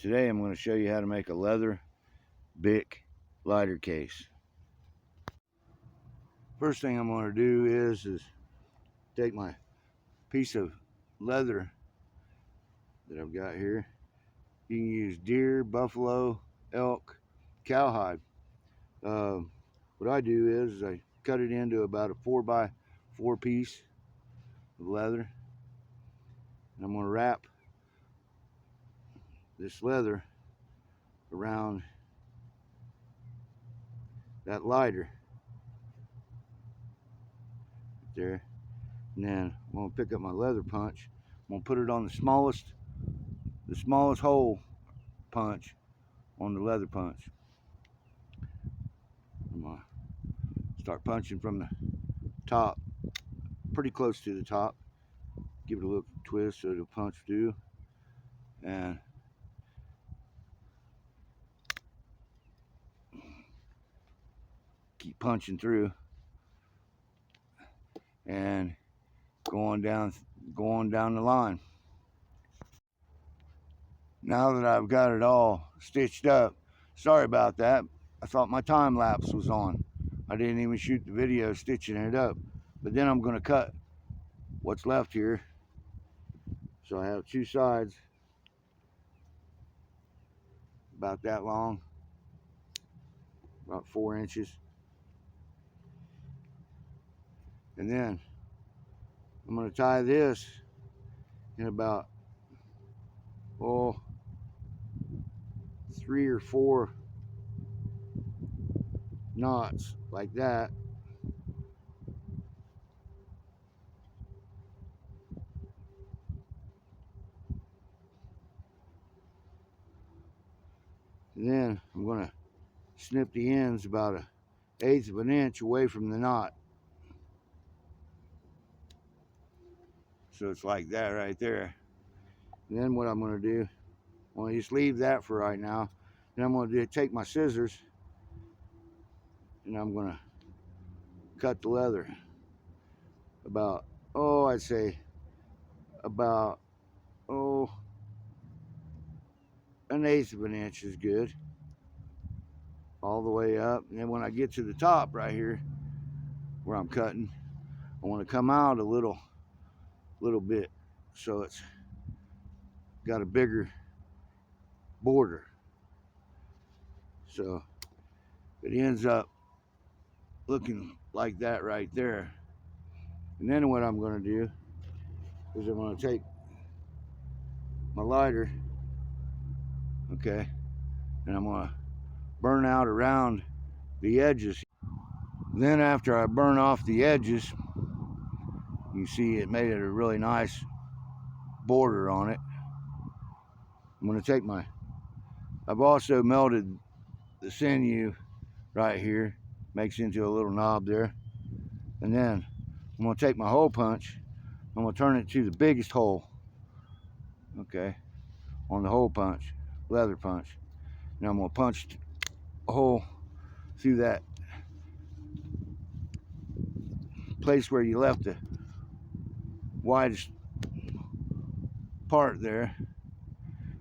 Today I'm going to show you how to make a leather Bic lighter case. First thing I'm going to do is take my piece of leather that I've got here. You can use deer, buffalo, elk, cowhide. What I do is I cut it into about a 4x4 piece of leather. And I'm going to wrap this leather around that lighter there. And then I'm going to pick up my leather punch. I'm going to put it on the smallest hole punch on the leather punch. I'm going to start punching from the top, pretty close to the top. Give it a little twist so it'll punch through. And keep punching through. And going down the line. Now that I've got it all stitched up, sorry about that. I thought my time lapse was on. I didn't even shoot the video stitching it up. But then I'm going to cut what's left here. So I have two sides about that long, about 4 inches. And then I'm going to tie this in about 3 or 4 knots like that. And then I'm going to snip the ends about 1/8 of an inch away from the knot. So it's like that right there. And then what I'm going to do, I'm going to just leave that for right now. Then I'm going to take my scissors and I'm going to cut the leather about, I'd say about, 1/8 of an inch is good. All the way up. And then when I get to the top right here where I'm cutting, I want to come out a little bit so it's got a bigger border. So it ends up looking like that right there. And then what I'm going to do is I'm going to take my lighter, okay, and I'm going to burn out around the edges. Then after I burn off the edges, you see it made it a really nice border on it. I'm going to take I've also melted the sinew right here, makes into a little knob there. And then I'm going to take my hole punch, I'm going to turn it to the biggest hole, okay, on the hole punch, leather punch. And I'm going to punch a hole through that place where you left the widest part there.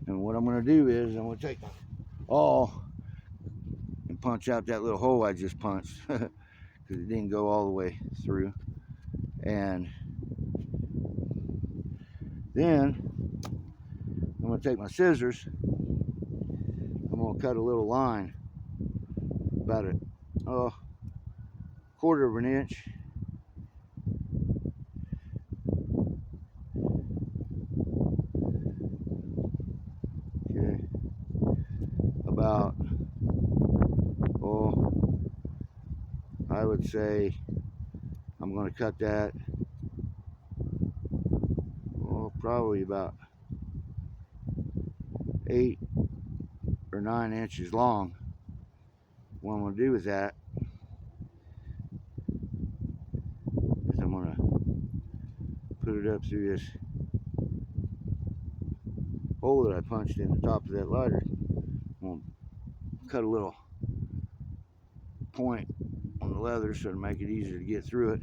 And what I'm going to do is I'm going to take my awl and punch out that little hole I just punched because it didn't go all the way through. And then I'm going to take my scissors, I'm going to cut a little line about a 1/4 of an inch. Okay, about I would say I'm going to cut that probably about 8 or 9 inches long. What I'm going to do with that is I'm going to put it up through this hole that I punched in the top of that lighter. I'm going to cut a little point on the leather so to make it easier to get through it.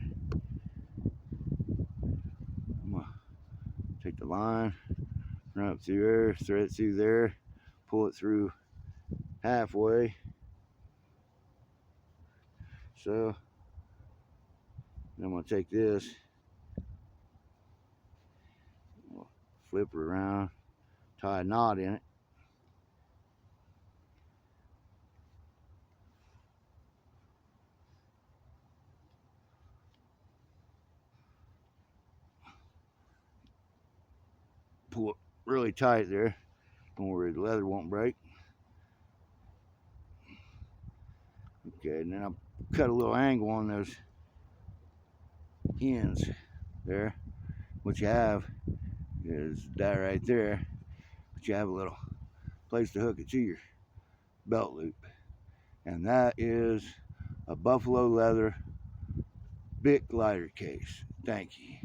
I'm going to take the line, run up through there, thread it through there, pull it through halfway. So I'm going to take this, flip it around, tie a knot in it. Pull it really tight there. Don't worry, the leather won't break. Okay, and then I'll cut a little angle on those ends there. What you have is that right there, but you have a little place to hook it to your belt loop. And that is a buffalo leather Bic lighter case. Thank you.